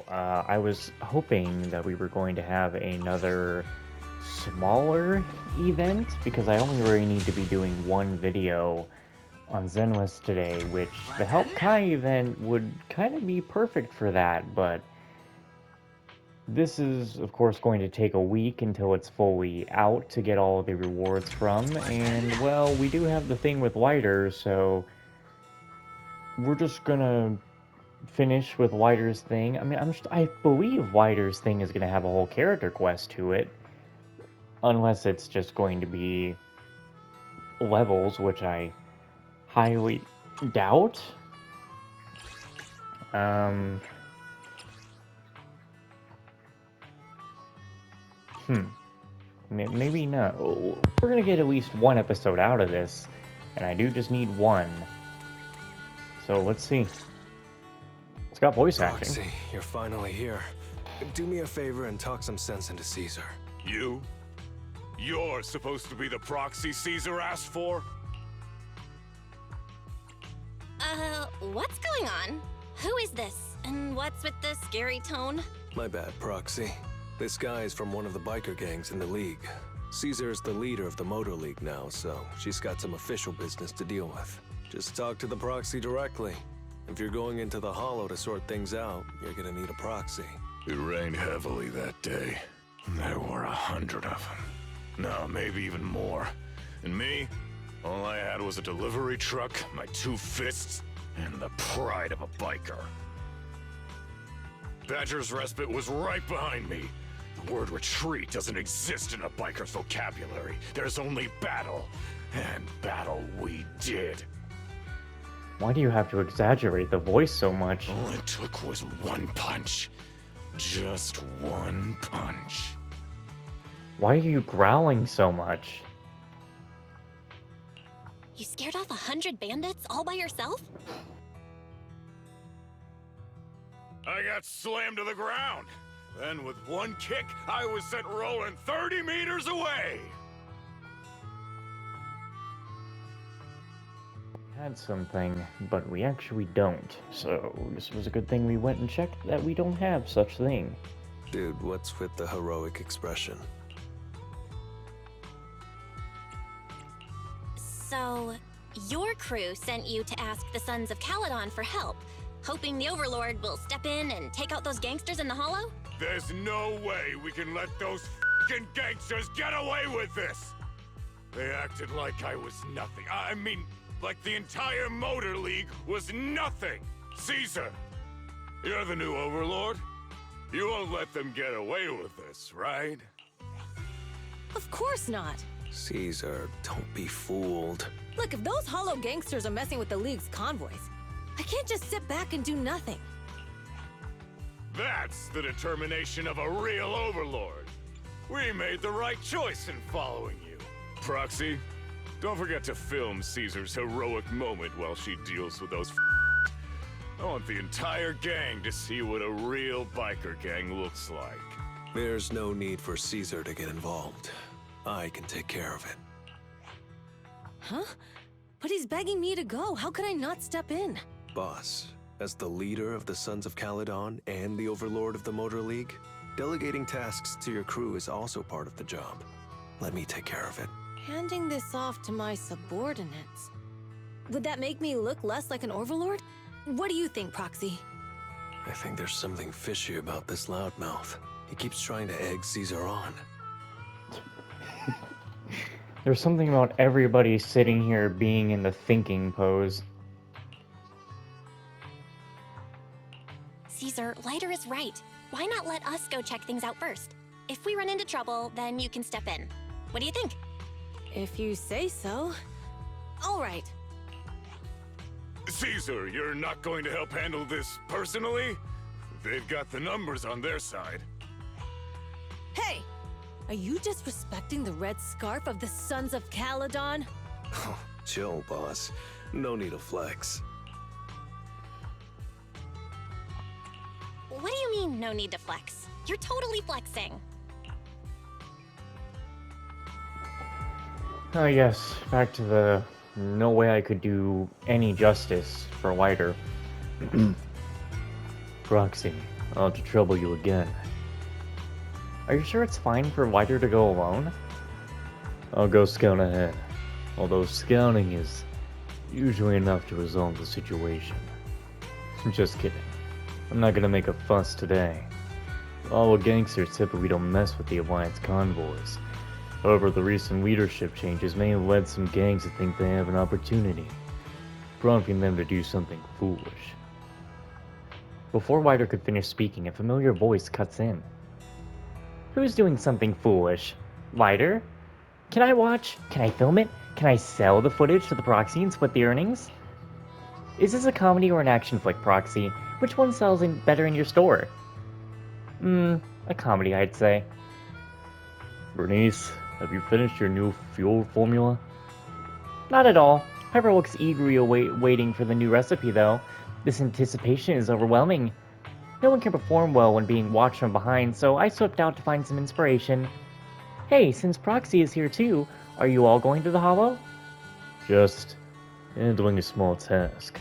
I was hoping that we were going to have another smaller event because I only really need to be doing one video on Zenless today, which the Help Kai event would kind of be perfect for that, but this is, of course, going to take a week until it's fully out to get all the rewards from, and, well, we do have the thing with Lighter, so we're just gonna finish with Whiter's thing. I mean, I believe Whiter's thing is going to have a whole character quest to it, unless it's just going to be levels, which I highly doubt. Um, hmm, maybe not. We're gonna get at least one episode out of this, and I do just need one. So let's see. It's got voice acting. Roxy, you're finally here. Do me a favor and talk some sense into Caesar. You? You're supposed to be the proxy Caesar asked for? What's going on? Who is this? And what's with the scary tone? My bad, Proxy. This guy is from one of the biker gangs in the League. Caesar's the leader of the Motor League now, so she's got some official business to deal with. Just talk to the Proxy directly. If you're going into the Hollow to sort things out, you're gonna need a proxy. It rained heavily that day. There were 100 of them. No, maybe even more. And me? All I had was a delivery truck, my 2 fists, and the pride of a biker. Badger's Respite was right behind me. The word retreat doesn't exist in a biker's vocabulary. There's only battle. And battle we did. Why do you have to exaggerate the voice so much? All it took was one punch. Just one punch. Why are you growling so much? You scared off 100 bandits all by yourself? I got slammed to the ground. Then with one kick, I was sent rolling 30 meters away. We had something, but we actually don't. So this was a good thing we went and checked that we don't have such thing. Dude, what's with the heroic expression? So, your crew sent you to ask the Sons of Caledon for help, hoping the Overlord will step in and take out those gangsters in the Hollow? There's no way we can let those f***ing gangsters get away with this! They acted like I was nothing. I mean, like the entire Motor League was nothing! Caesar, you're the new Overlord. You won't let them get away with this, right? Of course not. Caesar, don't be fooled. Look, if those hollow gangsters are messing with the League's convoys, I can't just sit back and do nothing. That's the determination of a real Overlord. We made the right choice in following you. Proxy, don't forget to film Caesar's heroic moment while she deals with those I want the entire gang to see what a real biker gang looks like. There's no need for Caesar to get involved. I can take care of it. Huh? But he's begging me to go. How could I not step in? Boss, as the leader of the Sons of Caledon and the Overlord of the Motor League, delegating tasks to your crew is also part of the job. Let me take care of it. Handing this off to my subordinates. Would that make me look less like an Overlord? What do you think, Proxy? I think there's something fishy about this loudmouth. He keeps trying to egg Caesar on. There's something about everybody sitting here being in the thinking pose. Caesar, Lighter is right. Why not let us go check things out first? If we run into trouble, then you can step in. What do you think? If you say so. All right. Caesar, you're not going to help handle this personally? They've got the numbers on their side. Hey! Are you disrespecting the red scarf of the Sons of Caledon? Chill, boss. No need to flex. What do you mean, no need to flex? You're totally flexing. Oh yes, back to the no way I could do any justice for Lighter. Roxy, I'll have to trouble you again. Are you sure it's fine for Wider to go alone? I'll go scout ahead, although scouting is usually enough to resolve the situation. Just kidding. I'm not gonna make a fuss today. All the gangsters typically don't mess with the Alliance convoys. However, the recent leadership changes may have led some gangs to think they have an opportunity, prompting them to do something foolish. Before Wider could finish speaking, a familiar voice cuts in. Who's doing something foolish? Wider? Can I watch? Can I film it? Can I sell the footage to the Proxy and split the earnings? Is this a comedy or an action flick, Proxy? Which one sells better in your store? A comedy, I'd say. Bernice, have you finished your new fuel formula? Not at all. Piper looks eagerly waiting for the new recipe, though. This anticipation is overwhelming. No one can perform well when being watched from behind, so I slipped out to find some inspiration. Hey, since Proxy is here too, are you all going to the Hollow? Just handling a small task.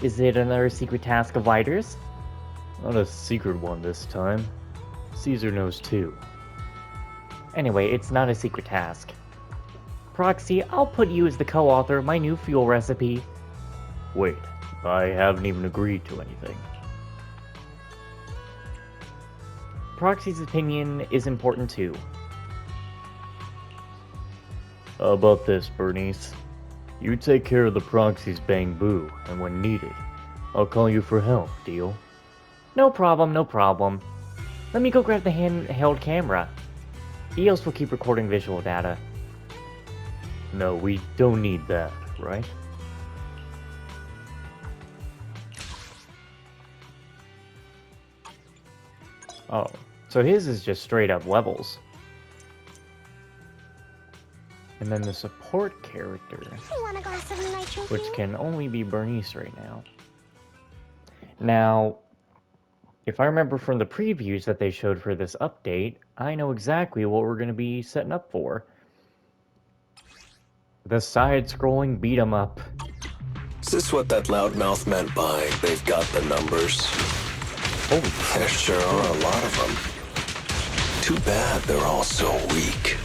Is it another secret task of Wider's? Not a secret one this time. Caesar knows too. Anyway, it's not a secret task. Proxy, I'll put you as the co-author of my new fuel recipe. Wait, I haven't even agreed to anything. Proxy's opinion is important too. How about this, Bernice? You take care of the Proxy's bang-boo, and when needed, I'll call you for help, deal? No problem, no problem. Let me go grab the handheld camera. EOS will keep recording visual data. No, we don't need that, right? Oh, so his is just straight up levels. And then the support character, which can only be Bernice right now. Now, if I remember from the previews that they showed for this update, I know exactly what we're going to be setting up for. The side-scrolling beat-em-up. Is this what that loudmouth meant by they've got the numbers? Holy There sure are a lot of them. Too bad they're all so weak.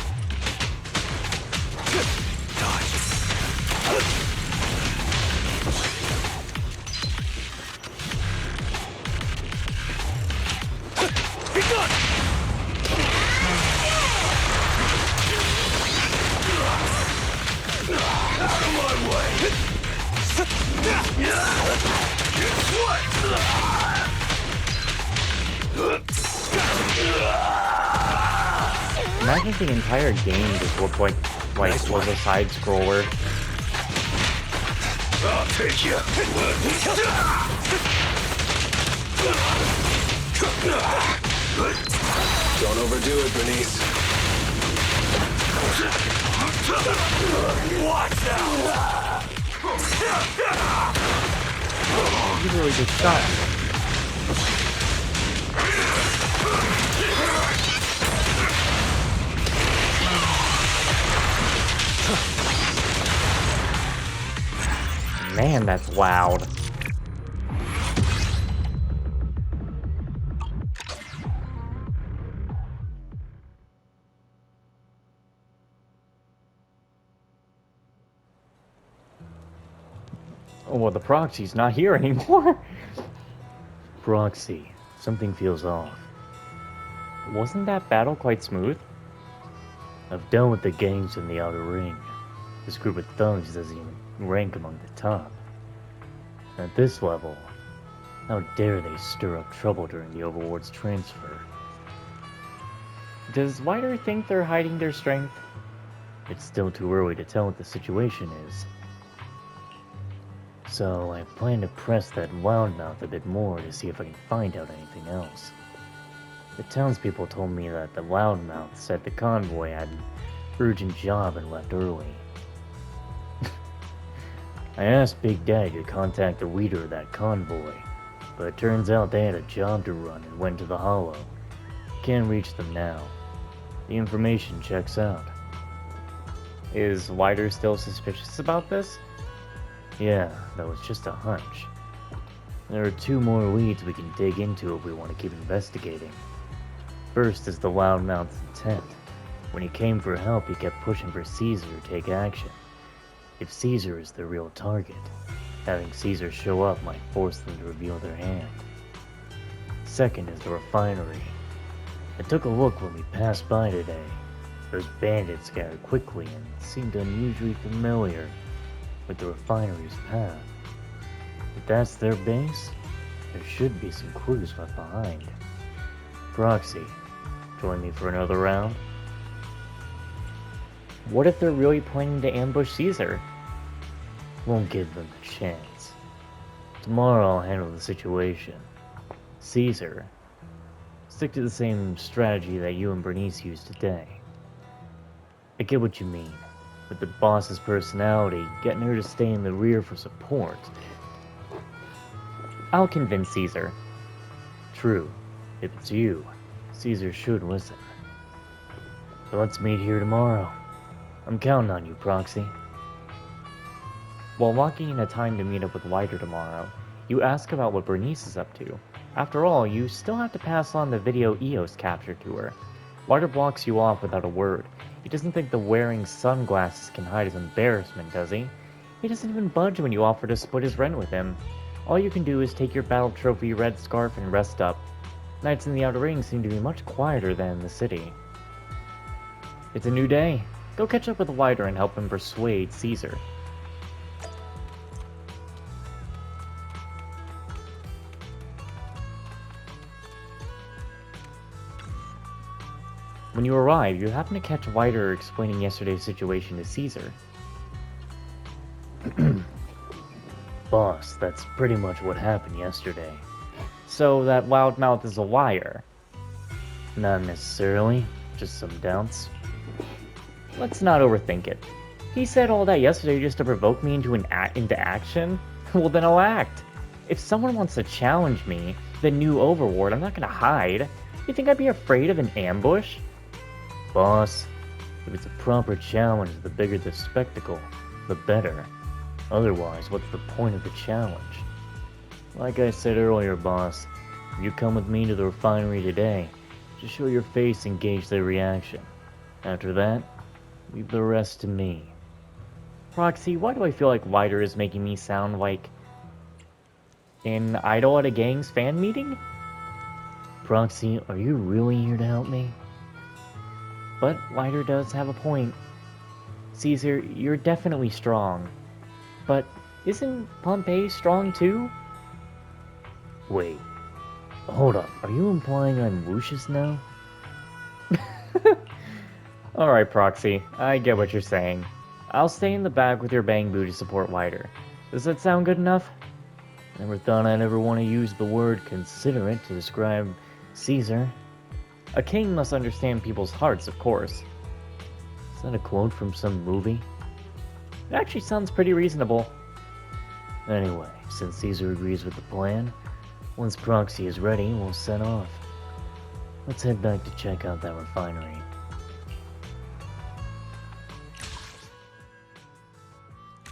Imagine if the entire game just looked like Nice was a side scroller. I'll take you. Don't overdo it, Bernice. Watch out! You really just shot me. Man, that's loud. Oh, well, the Proxy's not here anymore. Proxy, something feels off. Wasn't that battle quite smooth? I've done with the gangs in the outer ring. This group of thugs doesn't even rank among the top. At this level, how dare they stir up trouble during the Overlord's transfer? Does Wider think they're hiding their strength? It's still too early to tell what the situation is. So I plan to press that loudmouth a bit more to see if I can find out anything else. The townspeople told me that the loudmouth said the convoy had an urgent job and left early. I asked Big Daddy to contact the leader of that convoy, but it turns out they had a job to run and went to the Hollow. Can't reach them now. The information checks out. Is Wider still suspicious about this? Yeah, that was just a hunch. There are two more leads we can dig into if we want to keep investigating. First is the Loudmouth's intent. When he came for help, he kept pushing for Caesar to take action. If Caesar is the real target, having Caesar show up might force them to reveal their hand. Second is the refinery. I took a look when we passed by today. Those bandits scattered quickly and seemed unusually familiar with the refinery's path. If that's their base, there should be some clues left behind. Proxy, join me for another round? What if they're really planning to ambush Caesar? Won't give them a chance. Tomorrow I'll handle the situation. Caesar, stick to the same strategy that you and Bernice used today. I get what you mean. With the boss's personality, getting her to stay in the rear for support. I'll convince Caesar. True. If it's you, Caesar should listen. So let's meet here tomorrow. I'm counting on you, Proxy. While locking in a time to meet up with Wider tomorrow, you ask about what Bernice is up to. After all, you still have to pass on the video Eos captured to her. Wider blocks you off without a word. He doesn't think the wearing sunglasses can hide his embarrassment, does he? He doesn't even budge when you offer to split his rent with him. All you can do is take your battle trophy red scarf and rest up. Nights in the outer ring seem to be much quieter than in the city. It's a new day. Go catch up with Wider and help him persuade Caesar. When you arrive, you happen to catch Wider explaining yesterday's situation to Caesar. Boss, that's pretty much what happened yesterday. So that Loudmouth is a liar. Not necessarily, just some doubts. Let's not overthink it. He said all that yesterday just to provoke me into action? Well, then I'll act. If someone wants to challenge me, the new Overlord, I'm not gonna hide. You think I'd be afraid of an ambush? Boss, if it's a proper challenge, the bigger the spectacle, the better. Otherwise, what's the point of the challenge? Like I said earlier, boss, if you come with me to the refinery today, just show your face and gauge their reaction. After that, leave the rest to me. Proxy, why do I feel like Wider is making me sound like an idol at a gang's fan meeting? Proxy, are you really here to help me? But Wider does have a point. Caesar, you're definitely strong. But isn't Pompey strong too? Wait, hold up, are you implying I'm Lucius now? Alright, Proxy, I get what you're saying. I'll stay in the back with your bang boo to support Wider. Does that sound good enough? Never thought I'd ever want to use the word considerate to describe Caesar. A king must understand people's hearts, of course. Is that a quote from some movie? It actually sounds pretty reasonable. Anyway, since Caesar agrees with the plan, once Proxy is ready, we'll set off. Let's head back to check out that refinery.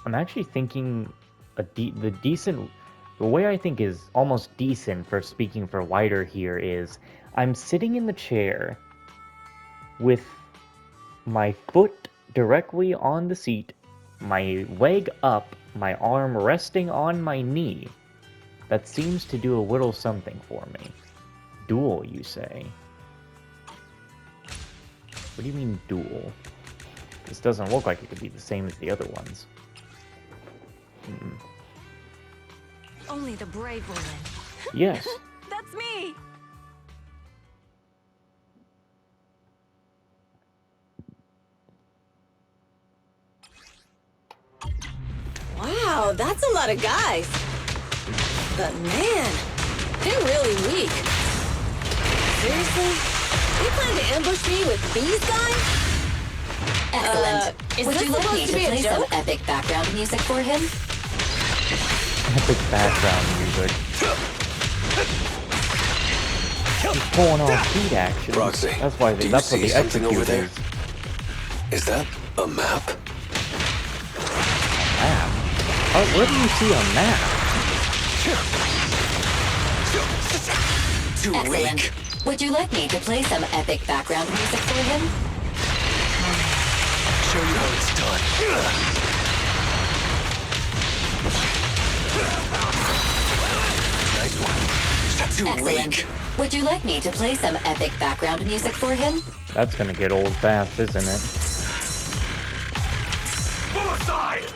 I'm actually thinking the way I think is almost decent for speaking for Wider here is I'm sitting in the chair with my foot directly on the seat, my leg up, my arm resting on my knee. That seems to do a little something for me. Dual, you say? What do you mean dual? This doesn't look like it could be the same as the other ones. Only the brave will win. Yes. That's me! Wow, that's a lot of guys. But man, they're really weak. Seriously? You plan to ambush me with these guys? Excellent. Was Would you this like me supposed to to be a play some joke? epic background music for him? Epic background music. He's pulling off feet action. Proxy, That's why do you that's what see the something over there? execute Is that a map? Map? Oh, where do you see a map? Too Excellent. weak. Would you like me to play some epic background music for him? Show you how it's done. Nice one. Too Excellent. weak. Would you like me to play some epic background music for him? That's gonna get old fast, isn't it? Pull aside!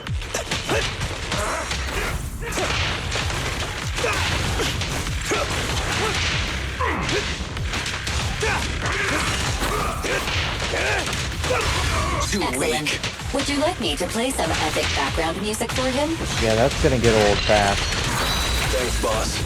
Too Excellent. weak. Would you like me to play some epic background music for him? Yeah, that's gonna get old fast. Thanks, boss.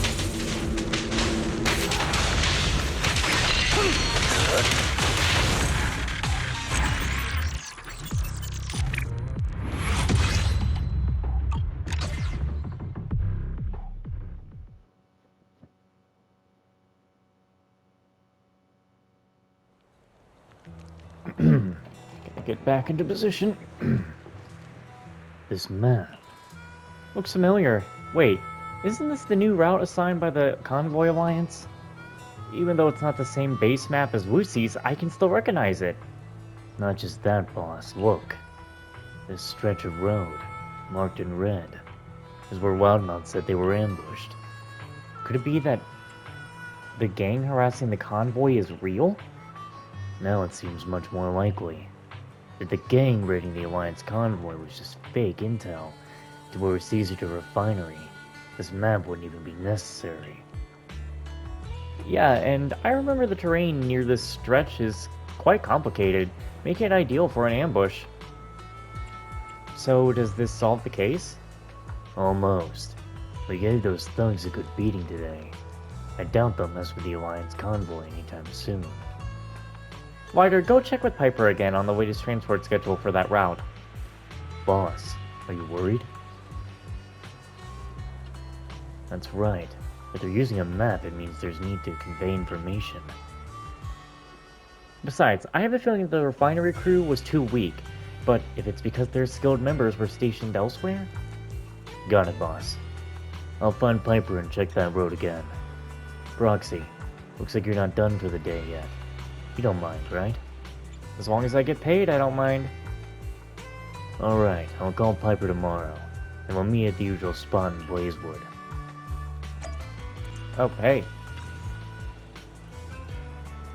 Gotta get back into position. This map looks familiar. Wait, isn't this the new route assigned by the Convoy Alliance? Even though it's not the same base map as Lucy's, I can still recognize it. Not just that, boss. Look. This stretch of road, marked in red, is where Wildmount said they were ambushed. Could it be that the gang harassing the convoy is real? Now it seems much more likely that the gang raiding the Alliance convoy was just fake intel to where Caesar to refinery. This map wouldn't even be necessary. Yeah, and I remember the terrain near this stretch is quite complicated, making it ideal for an ambush. So does this solve the case? Almost. We gave those thugs a good beating today. I doubt they'll mess with the Alliance convoy anytime soon. Ryder, go check with Piper again on the latest transport schedule for that route. Boss, are you worried? That's right. If they're using a map, it means there's need to convey information. Besides, I have a feeling that the refinery crew was too weak, but if it's because their skilled members were stationed elsewhere? Got it, boss. I'll find Piper and check that road again. Proxy, looks like you're not done for the day yet. You don't mind, right? As long as I get paid, I don't mind. Alright, I'll call Piper tomorrow, and we'll meet at the usual spot in Blazewood. Oh, hey.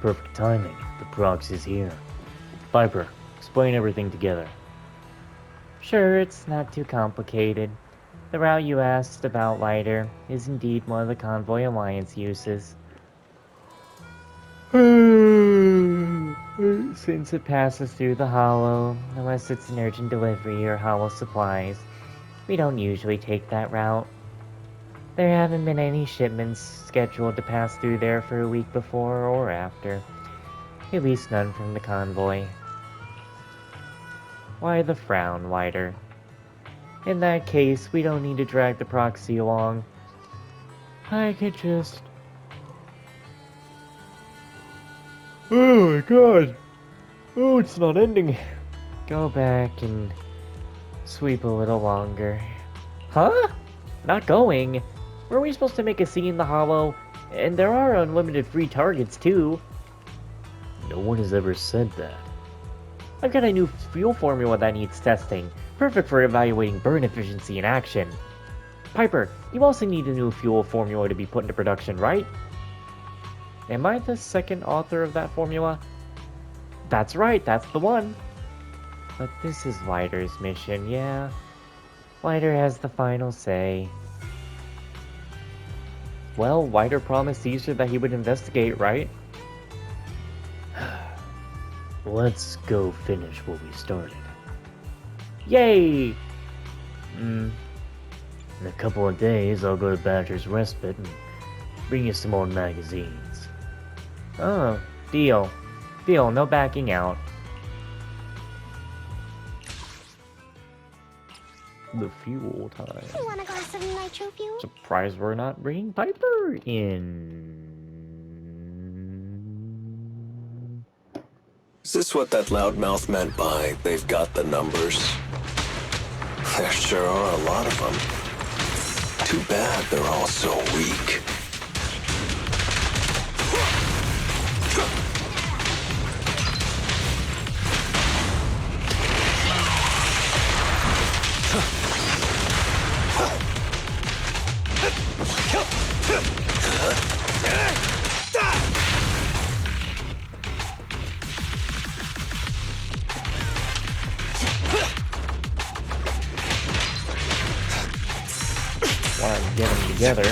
Perfect timing. The proxy's here. Piper, explain everything together. Sure, it's not too complicated. The route you asked about, Ryder, is indeed one of the Convoy Alliance uses. Since it passes through the Hollow, unless it's an urgent delivery or Hollow supplies, we don't usually take that route. There haven't been any shipments scheduled to pass through there for a week before or after. At least none from the convoy. Why the frown, Ryder? In that case, we don't need to drag the proxy along. I could just... Oh my god! Oh, it's not ending. Go back and sweep a little longer. Huh? Not going? Were we supposed to make a scene in the Hollow? And there are unlimited free targets too. No one has ever said that. I've got a new fuel formula that needs testing. Perfect for evaluating burn efficiency in action. Piper, you also need a new fuel formula to be put into production, right? Am I the second author of that formula? That's right, that's the one. But this is Ryder's mission, yeah. Ryder has the final say. Well, Ryder promised Caesar that he would investigate, right? Let's go finish what we started. Yay! In a couple of days, I'll go to Badger's Respite and bring you some old magazines. Oh, deal. Deal, no backing out. The fuel time. You want a glass of nitro fuel? Surprised we're not bringing Piper in. Is this what that loudmouth meant by they've got the numbers? There sure are a lot of them. Too bad they're all so weak. get them together.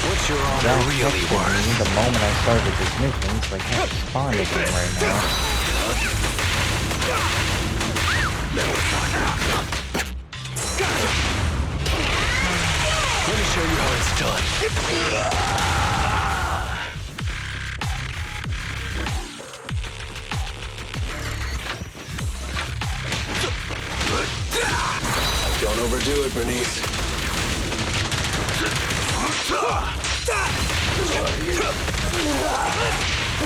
What's your Now, honor really worth? the moment I started this mission, so I can't respond to him right now. Let me show you how it's done. Don't overdo it, Bernice.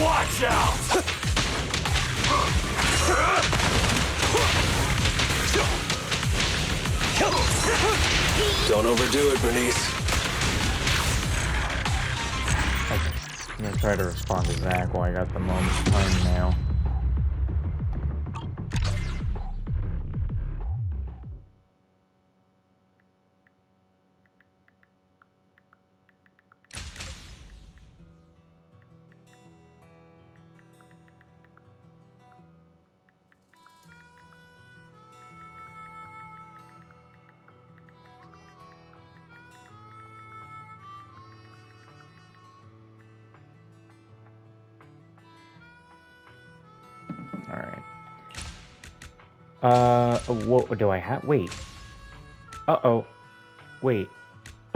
Watch out! Don't overdo it, Bernice. I'm gonna try to respond to Zach while I got the moment of time now. Alright. What do I have? Wait. Uh-oh. Wait.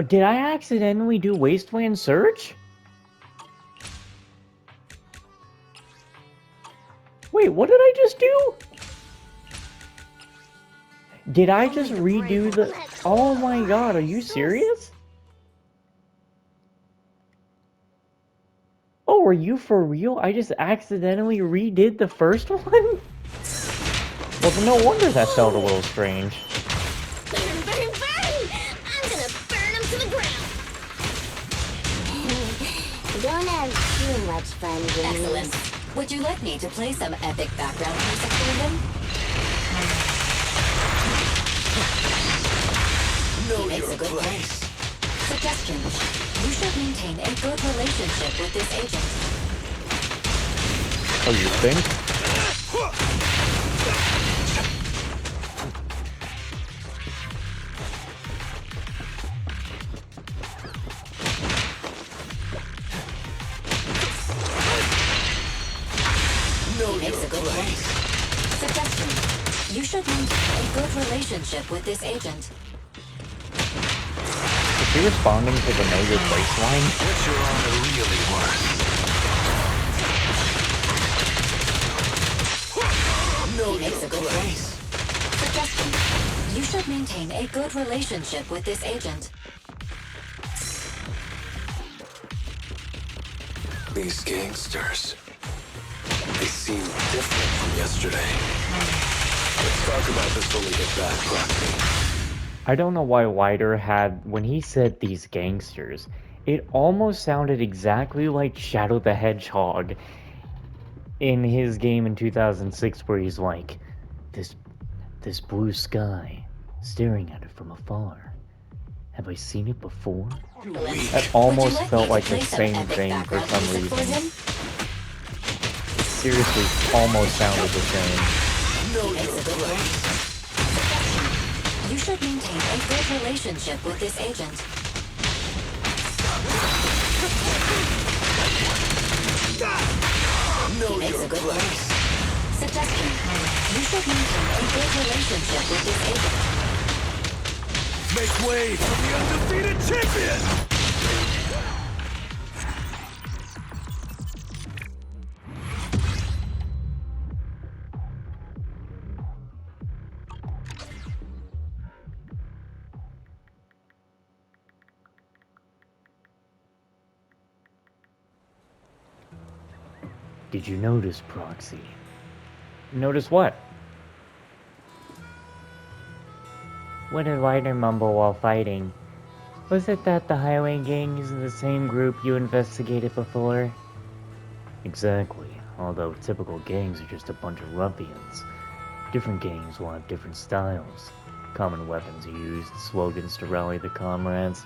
Did I accidentally do Wasteland Search? Wait, what did I just do? Did I just redo the... Oh my god, are you serious? Oh, are you for real? I just accidentally redid the first one? Well, then no wonder that felt a little strange. Burn, burn, burn! I'm gonna burn them to the ground! Don't have too much fun with me. Excellent. Would you like me to play some epic background music for him? Know He makes your a good place. point. Suggestion. You should maintain a good relationship with this agent. Oh, you think? Know He makes your a good place. point. Suggestion. You should maintain a good relationship with this agent. Is he responding to the know your place line? What's your honor really worth? Know He makes your a good place. point. Suggestion. You should maintain a good relationship with this agent. These gangsters. They seem different from yesterday. Let's talk about this when we get back, Proxy. I don't know why Wider had, when he said these gangsters, it almost sounded exactly like Shadow the Hedgehog in his game in 2006 where he's like, this blue sky, staring at it from afar. Have I seen it before? That almost felt like the same thing for some reason. It seriously almost sounded the same. Know your place. You should maintain a good relationship with this agent. Know He makes your a good place. point. Suggestion. You should maintain a good relationship with this agent. Make way for the undefeated champion! Did you notice, Proxy? Notice what? What did Wider mumble while fighting? Was it that the highway gang is in the same group you investigated before? Exactly, although typical gangs are just a bunch of ruffians. Different gangs will have different styles. Common weapons used, slogans to rally the comrades,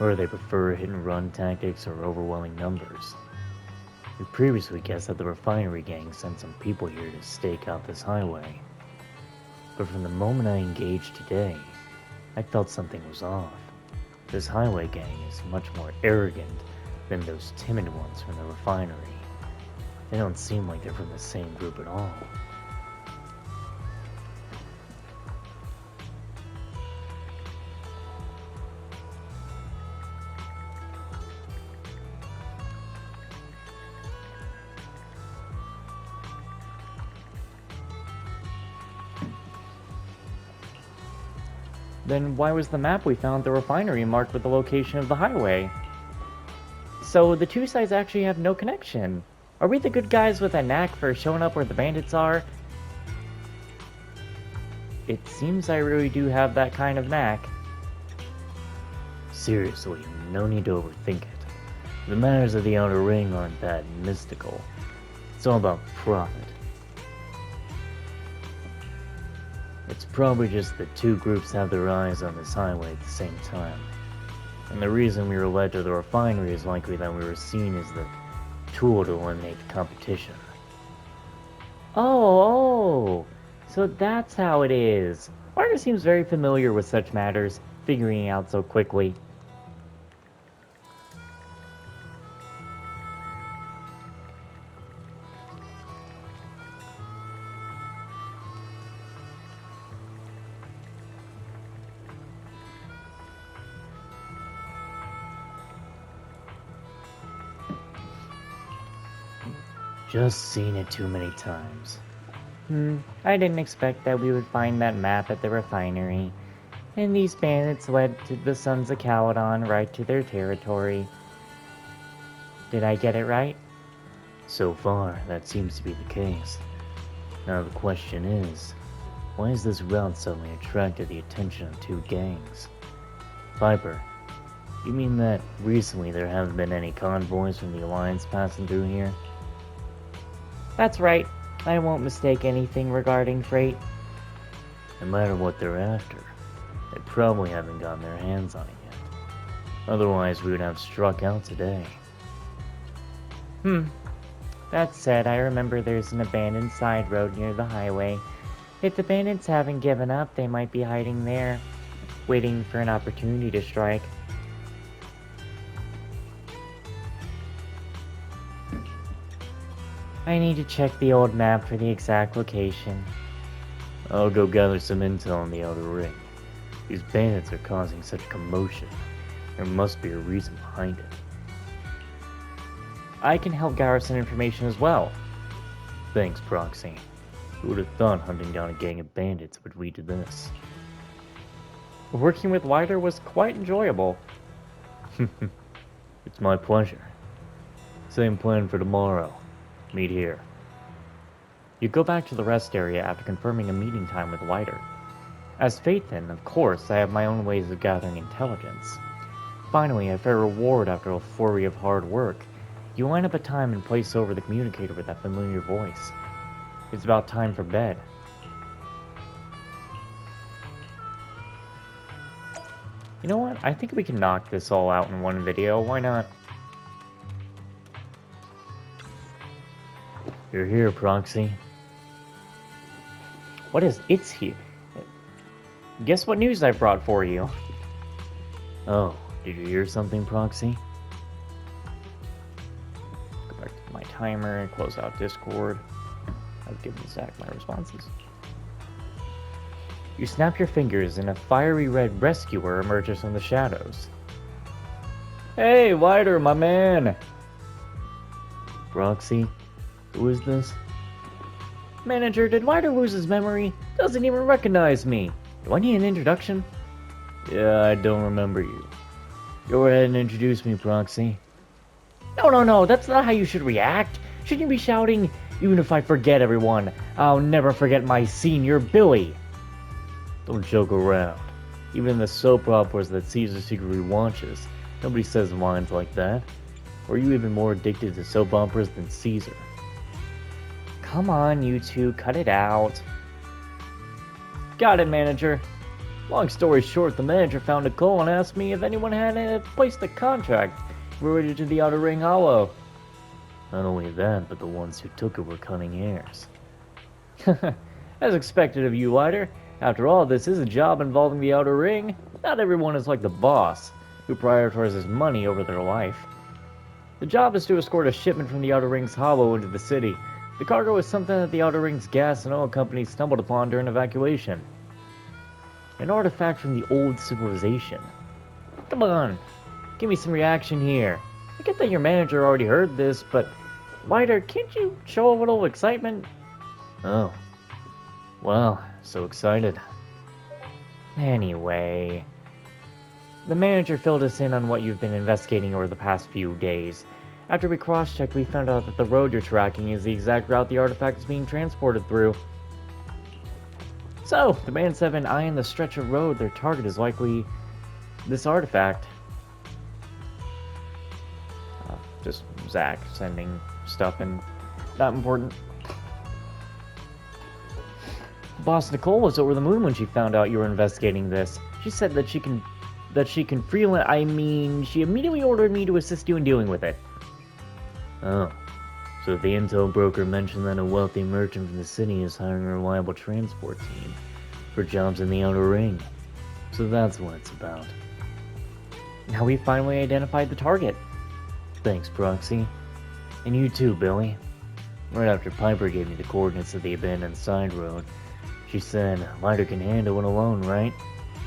or they prefer hit-and-run tactics or overwhelming numbers. We previously guessed that the refinery gang sent some people here to stake out this highway. But from the moment I engaged today, I felt something was off. This highway gang is much more arrogant than those timid ones from the refinery. They don't seem like they're from the same group at all. Then why was the map we found at the refinery marked with the location of the highway? So the two sides actually have no connection. Are we the good guys with a knack for showing up where the bandits are? It seems I really do have that kind of knack. Seriously, no need to overthink it. The matters of the Outer Ring aren't that mystical. It's all about profit. It's probably just that two groups have their eyes on this highway at the same time. And the reason we were led to the refinery is likely that we were seen as the tool to eliminate the competition. Oh, so that's how it is. Margaret seems very familiar with such matters, figuring it out so quickly. Just seen it too many times. I didn't expect that we would find that map at the refinery. And these bandits led to the Sons of Caledon right to their territory. Did I get it right? So far, that seems to be the case. Now the question is, why is this route suddenly attracted the attention of two gangs? Piper, you mean that recently there haven't been any convoys from the Alliance passing through here? That's right. I won't mistake anything regarding freight. No matter what they're after, they probably haven't gotten their hands on it yet. Otherwise, we would have struck out today. That said, I remember there's an abandoned side road near the highway. If the bandits haven't given up, they might be hiding there, waiting for an opportunity to strike. I need to check the old map for the exact location. I'll go gather some intel on the Outer Ring. These bandits are causing such commotion. There must be a reason behind it. I can help gather some information as well. Thanks, Proxy. Who would have thought hunting down a gang of bandits would lead to this? Working with Wider was quite enjoyable. It's my pleasure. Same plan for tomorrow. Meet here. You go back to the rest area after confirming a meeting time with Wider. As fate then, of course, I have my own ways of gathering intelligence. Finally, a fair reward after a flurry of hard work. You line up a time and place over the communicator with that familiar voice. It's about time for bed. You know what? I think we can knock this all out in one video. Why not? You're here, Proxy. What is... It's here. Guess what news I brought for you? Oh, did you hear something, Proxy? Go back to my timer and close out Discord. I've given Zach my responses. You snap your fingers and a fiery red rescuer emerges from the shadows. Hey, Wider, my man! Proxy? Who is this? Manager, did Wider lose his memory? Doesn't even recognize me. Do I need an introduction? Yeah, I don't remember you. Go ahead and introduce me, Proxy. No, that's not how you should react. Shouldn't you be shouting, even if I forget everyone, I'll never forget my senior Billy? Don't joke around. Even in the soap operas that Caesar secretly watches, nobody says lines like that. Or are you even more addicted to soap operas than Caesar? Come on, you two, cut it out. Got it, manager. Long story short, the manager found a call and asked me if anyone had placed a contract related to the Outer Ring Hollow. Not only that, but the ones who took it were cunning heirs. As expected of you, Wider. After all, this is a job involving the outer ring. Not everyone is like the boss, who prioritizes money over their life. The job is to escort a shipment from the Outer Ring's hollow into the city. The cargo is something that the Outer Ring's gas and oil company stumbled upon during evacuation. An artifact from the old civilization. Come on, give me some reaction here. I get that your manager already heard this, but Lighter, can't you show a little excitement? Oh, well, so excited. Anyway, the manager filled us in on what you've been investigating over the past few days. After we cross-checked, we found out that the road you're tracking is the exact route the artifact is being transported through. So, the man 7 eyeing the stretch of road, their target is likely this artifact. Just Zach sending stuff and not important. Boss Nicole was over the moon when she found out you were investigating this. She said that she can she immediately ordered me to assist you in dealing with it. Oh, so the intel broker mentioned that a wealthy merchant from the city is hiring a reliable transport team for jobs in the Outer Ring. So that's what it's about. Now we finally identified the target. Thanks, Proxy. And you too, Billy. Right after Piper gave me the coordinates of the abandoned side road, she said, Lighter can handle it alone, right?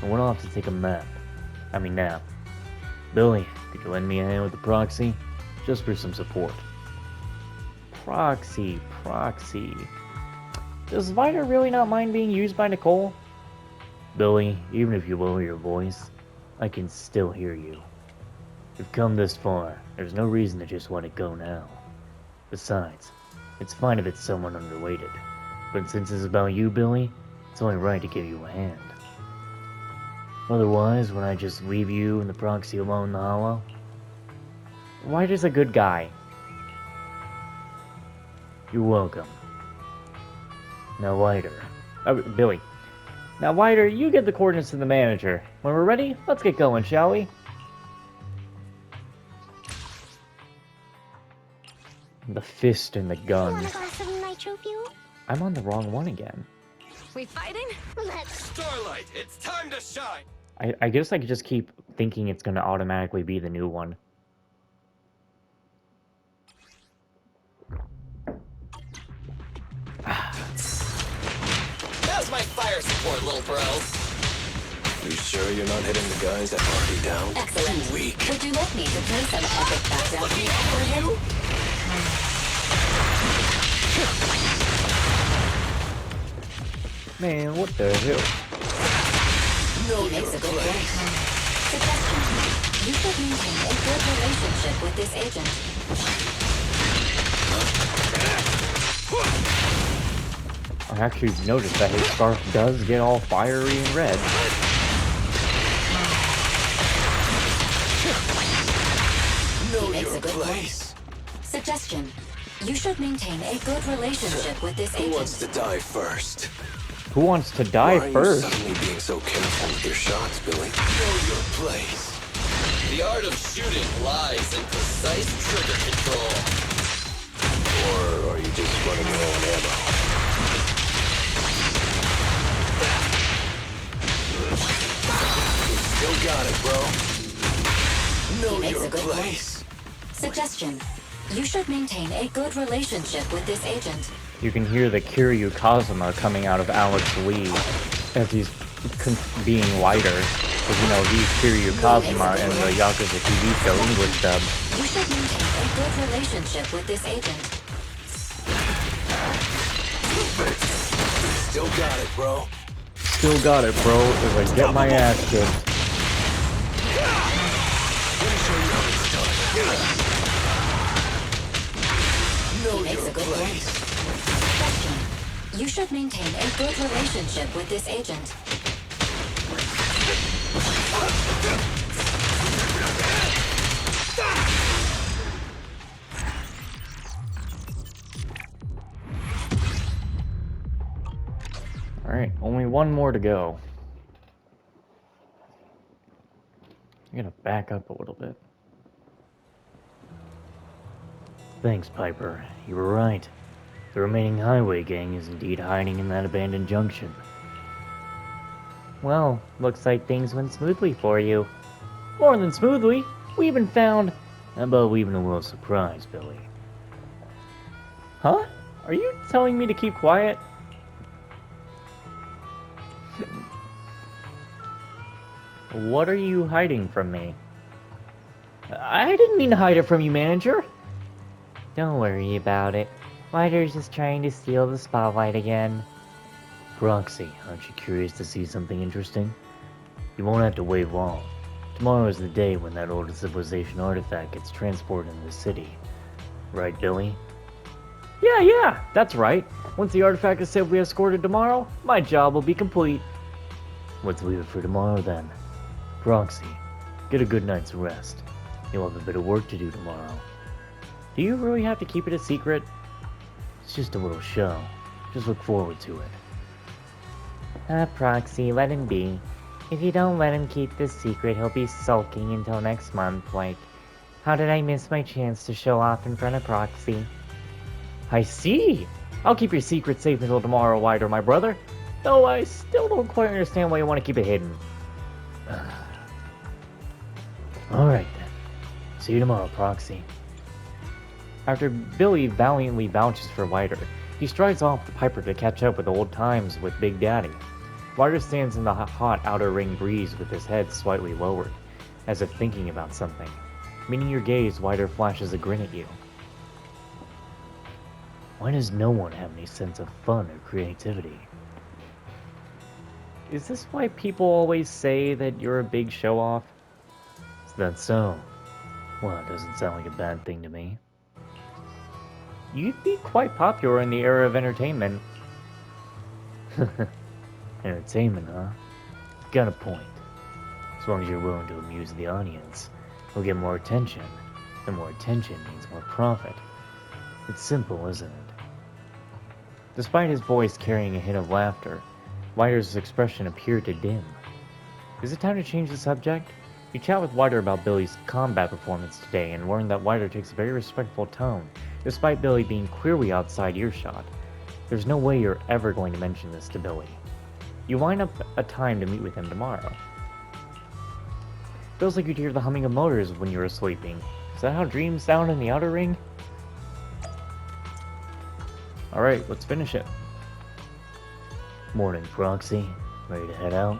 I went off to take a nap. Billy, could you lend me a hand with the Proxy? Just for some support. Proxy. Does Lighter really not mind being used by Nicole? Billy, even if you lower your voice, I can still hear you. We've come this far. There's no reason to just let it go now. Besides, it's fine if it's someone unrelated. But since it's about you, Billy, it's only right to give you a hand. Otherwise, would I just leave you and the Proxy alone in the hollow? Ryder's a good guy. You're welcome. Now, Billy. Now, Ryder, you get the coordinates to the manager. When we're ready, let's get going, shall we? The fist and the gun. Want a glass of nitro fuel? I'm on the wrong one again. We fighting? Let's. Starlight, it's time to shine! I guess I could just keep thinking it's going to automatically be the new one. How's my fire support, little bro? You sure you're not hitting the guys that are already down? Excellent. Too weak. Would you like me to play some epic background Looking music out for for you? Man, what the hell? Know He makes your a good place. point. Suggestion. You should maintain a good relationship with this agent. I actually noticed that his scarf does get all fiery and red. Know He makes your a good place. Suggestion. You should maintain a good relationship with this Who wants agent. to die first? Who wants to die Why are first? you suddenly being so careful with your shots, Billy? Know your place. The art of shooting lies in precise trigger control. Or are you just running low on ammo? You still got it, bro. Know He makes your a good point. place. Suggestion. You should maintain a good relationship with this agent. You can hear the Kiryu Kazuma coming out of Alex Lee as he's being lighter. Because, you know, he's Kiryu Kazuma in the Yakuza TV show English dub. You should maintain a good relationship with this agent. Still got it, bro. Still got it, bro, as I get my ass kicked. Know He makes your a good point. place. Suggestion. You should maintain a good relationship with this agent. Alright, only one more to go. I'm gonna back up a little bit. Thanks, Piper. You were right. The remaining highway gang is indeed hiding in that abandoned junction. Well, looks like things went smoothly for you. More than smoothly. We even found... How about we even a little surprise, Billy? Huh? Are you telling me to keep quiet? What are you hiding from me? I didn't mean to hide it from you, manager. Don't worry about it. Ryder's just trying to steal the spotlight again. Roxy, aren't you curious to see something interesting? You won't have to wait long. Tomorrow is the day when that old civilization artifact gets transported into the city. Right, Billy? Yeah, that's right. Once the artifact is safely escorted tomorrow, my job will be complete. Let's leave it for tomorrow then. Roxy, get a good night's rest. You'll have a bit of work to do tomorrow. Do you really have to keep it a secret? It's just a little show. Just look forward to it. Proxy, let him be. If you don't let him keep this secret, he'll be sulking until next month, like, how did I miss my chance to show off in front of Proxy? I see! I'll keep your secret safe until tomorrow, Ryder, my brother. Though I still don't quite understand why you want to keep it hidden. Alright then. See you tomorrow, Proxy. After Billy valiantly vouches for Ryder, he strides off the Piper to catch up with old times with Big Daddy. Ryder stands in the hot outer ring breeze with his head slightly lowered, as if thinking about something. Meeting your gaze, Ryder flashes a grin at you. Why does no one have any sense of fun or creativity? Is this why people always say that you're a big show-off? Is that so? Well, it doesn't sound like a bad thing to me. You'd be quite popular in the era of entertainment. Entertainment, huh? Got a point. As long as you're willing to amuse the audience, you'll get more attention. And more attention means more profit. It's simple, isn't it? Despite his voice carrying a hint of laughter, Ryder's expression appeared to dim. Is it time to change the subject? You chat with Ryder about Billy's combat performance today and learn that Ryder takes a very respectful tone, despite Billy being clearly outside earshot. There's no way you're ever going to mention this to Billy. You line up a time to meet with him tomorrow. Feels like you'd hear the humming of motors when you were sleeping. Is that how dreams sound in the outer ring? Alright, let's finish it. Morning, Proxy. Ready to head out?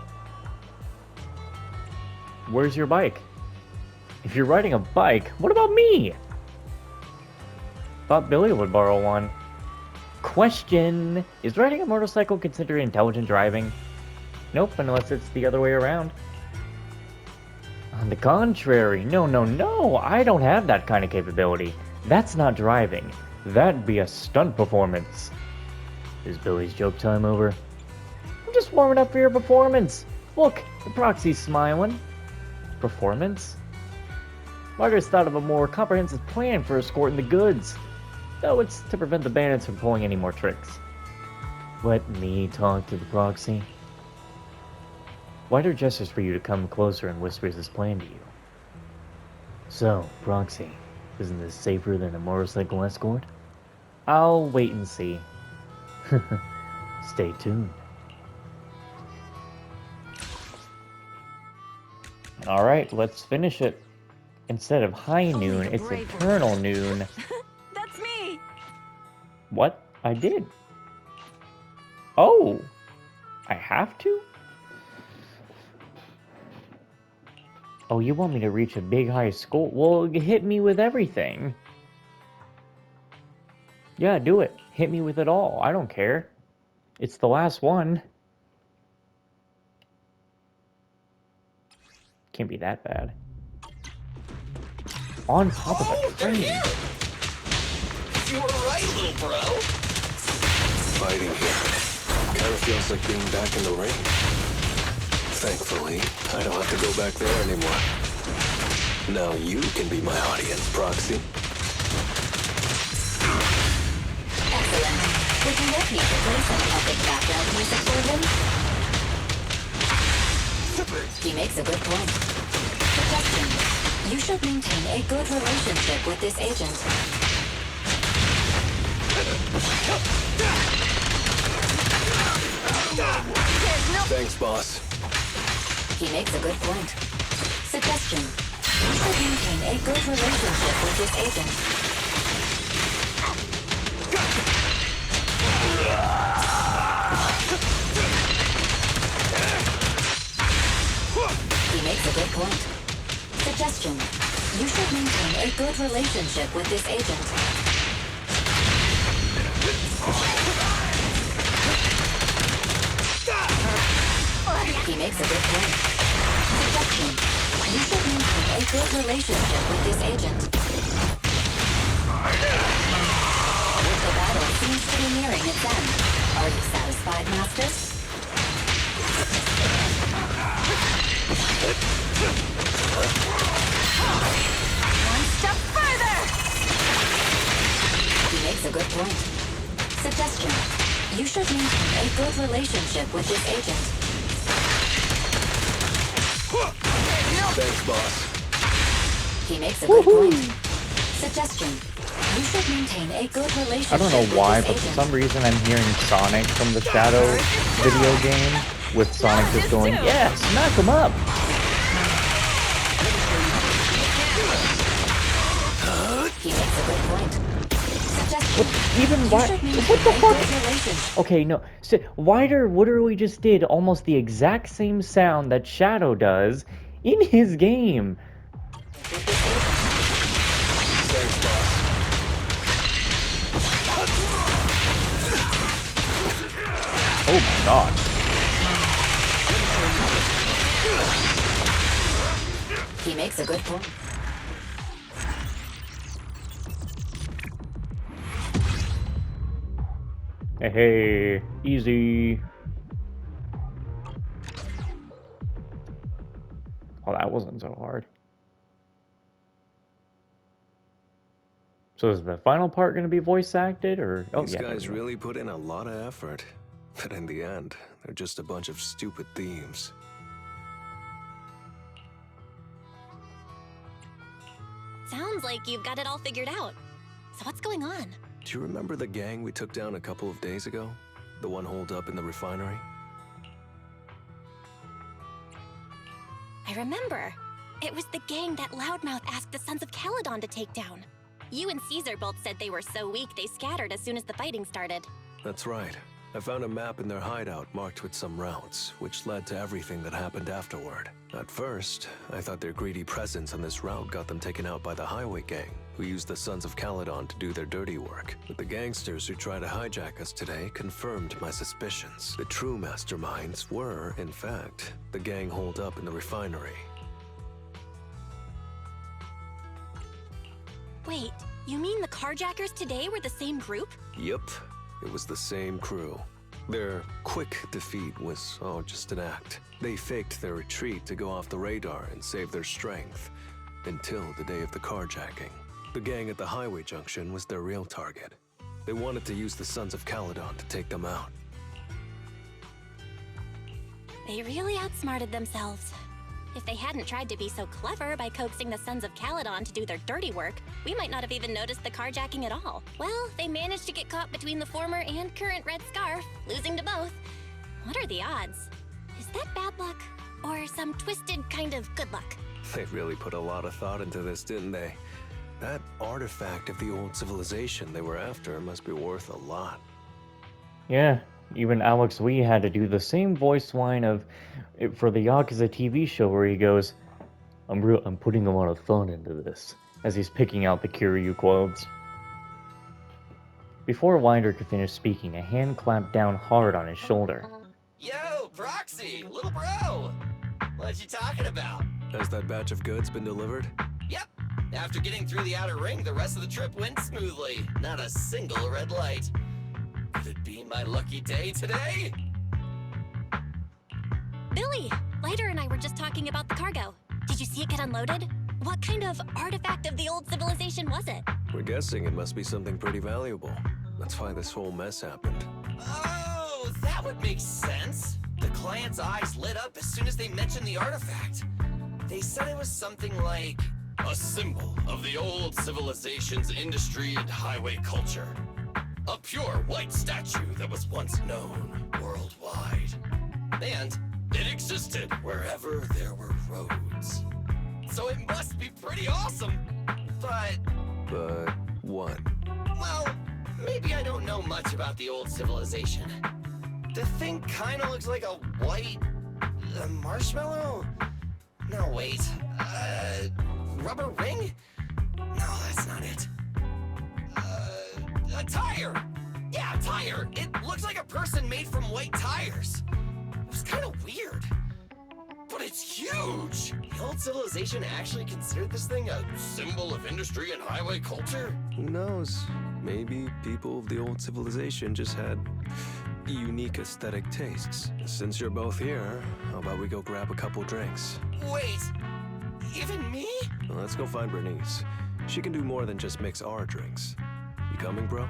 Where's your bike? If you're riding a bike, what about me? Thought Billy would borrow one. Question! Is riding a motorcycle considered intelligent driving? Nope, unless it's the other way around. On the contrary, no, I don't have that kind of capability. That's not driving. That'd be a stunt performance. Is Billy's joke time over? I'm just warming up for your performance. Look, the Proxy's smiling. Performance? Margaret's thought of a more comprehensive plan for escorting the goods. Though it's to prevent the bandits from pulling any more tricks. Let me talk to the Proxy. Ryder gestures for you to come closer and whispers his plan to you. So, Proxy, isn't this safer than a motorcycle escort? I'll wait and see. Stay tuned. Alright, let's finish it. Instead of high noon, it's eternal noon. That's me! What? I did. Oh! I have to? Oh, you want me to reach a big high score? Well, hit me with everything. Yeah, do it. Hit me with it all. I don't care. It's the last one. Can't be that bad. On top of a train. You were right, little bro. Fighting here. Kinda feels like being back in the ring. Thankfully, I don't have to go back there anymore. Now you can be my audience, Proxy. Excellent. Would you like me to play some epic background music for him? He makes a good point. Suggestion. You should maintain a good relationship with this agent. Thanks, boss. He makes a good point. Suggestion. You should maintain a good relationship with this agent. He makes a good point. Suggestion. You should maintain a good relationship with this agent. He makes a good point. Suggestion. You should maintain a good relationship with this agent. The battle seems to be nearing its end. Are you satisfied, Masters? One step further! He makes a good point. Suggestion. You should maintain a good relationship with this agent. Thanks, boss. He makes a good point. Suggestion. You should maintain a good relationship. I don't know why, with but this for agent. some reason I'm hearing Sonic from the Shadow video game, with Sonic just going, yeah, smack him up! He makes a good point. Suggestion. Even You why? should maintain What the a fuck? good relationship. Okay, no. So, Wider literally just did almost the exact same sound that Shadow does in his game. Thanks, boss. Oh my god. He makes a good point. Hey, easy. Oh, that wasn't so hard. So is the final part going to be voice acted, or These yeah, guys there we go. really put in a lot of effort. But in the end, they're just a bunch of stupid thieves. Sounds like you've got it all figured out. So what's going on? Do you remember the gang we took down a couple of days ago? The one holed up in the refinery? I remember. It was the gang that Loudmouth asked the Sons of Caledon to take down. You and Caesar both said they were so weak they scattered as soon as the fighting started. That's right. I found a map in their hideout marked with some routes, which led to everything that happened afterward. At first, I thought their greedy presence on this route got them taken out by the highway gang, who used the Sons of Caledon to do their dirty work. But the gangsters who tried to hijack us today confirmed my suspicions. The true masterminds were, in fact, the gang holed up in the refinery. Wait, you mean the carjackers today were the same group? Yup, it was the same crew. Their quick defeat was, just an act. They faked their retreat to go off the radar and save their strength, until the day of the carjacking. The gang at the highway junction was their real target. They wanted to use the Sons of Caledon to take them out. They really outsmarted themselves. If they hadn't tried to be so clever by coaxing the Sons of Caledon to do their dirty work, we might not have even noticed the carjacking at all. Well, they managed to get caught between the former and current Red Scarf, losing to both. What are the odds? Is that bad luck? Or some twisted kind of good luck? They really put a lot of thought into this, didn't they? That artifact of the old civilization they were after must be worth a lot. Yeah, even Alex Wee had to do the same voice line of for the Yakuza TV show where he goes, I'm putting a lot of thought into this, as he's picking out the Kiryu quotes. Before Winder could finish speaking, a hand clamped down hard on his shoulder. Yo, Proxy, little bro! What you talking about? Has that batch of goods been delivered? Yep. After getting through the outer ring, the rest of the trip went smoothly. Not a single red light. Could it be my lucky day today? Billy! Lighter and I were just talking about the cargo. Did you see it get unloaded? What kind of artifact of the old civilization was it? We're guessing it must be something pretty valuable. That's why this whole mess happened. Oh, that would make sense. The client's eyes lit up as soon as they mentioned the artifact. They said it was something like a symbol of the old civilization's industry and highway culture. A pure white statue that was once known worldwide. And It existed wherever there were roads. So it must be pretty awesome. But, what? well, maybe I don't know much about the old civilization. The thing kinda looks like a white... marshmallow? No, wait. Rubber ring? No, that's not it. A tire! Yeah, a tire! It looks like a person made from white tires. It was kind of weird. But it's huge! The old civilization actually considered this thing a symbol of industry and highway culture? Who knows? Maybe people of the old civilization just had unique aesthetic tastes. Since you're both here, how about we go grab a couple drinks? Wait, even me? Well, let's go find Bernice. She can do more than just mix our drinks. You coming, bro?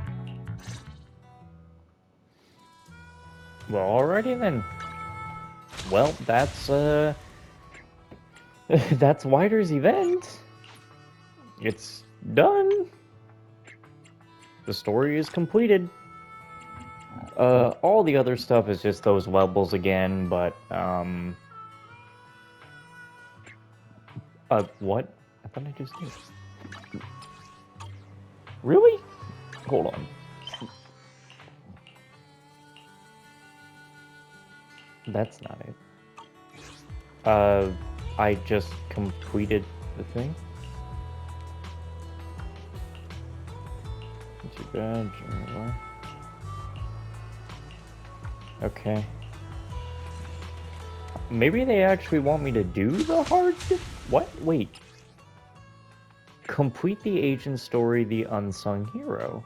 Well, alrighty then. Well, that's that's Wider's event. It's done. The story is completed. All the other stuff is just those levels again, but, what? I thought I just did. Really? Hold on. That's not it. I just completed the thing. Too bad. Okay. Maybe they actually want me to do the hard... What? Wait. Complete the agent story, The Unsung Hero.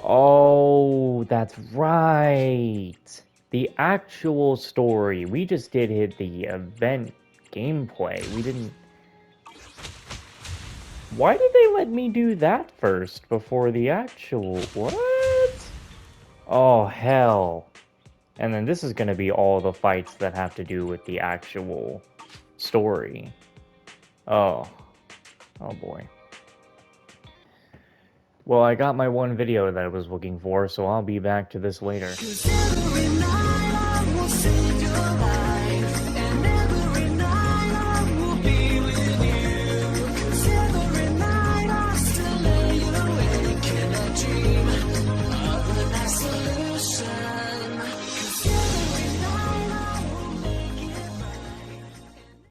Oh, that's right. The actual story. We just did hit the event gameplay. We didn't... Why did they let me do that first before the actual... What? Oh, hell. And then this is going to be all the fights that have to do with the actual story. Oh. Oh, boy. Well, I got my one video that I was looking for, so I'll be back to this later.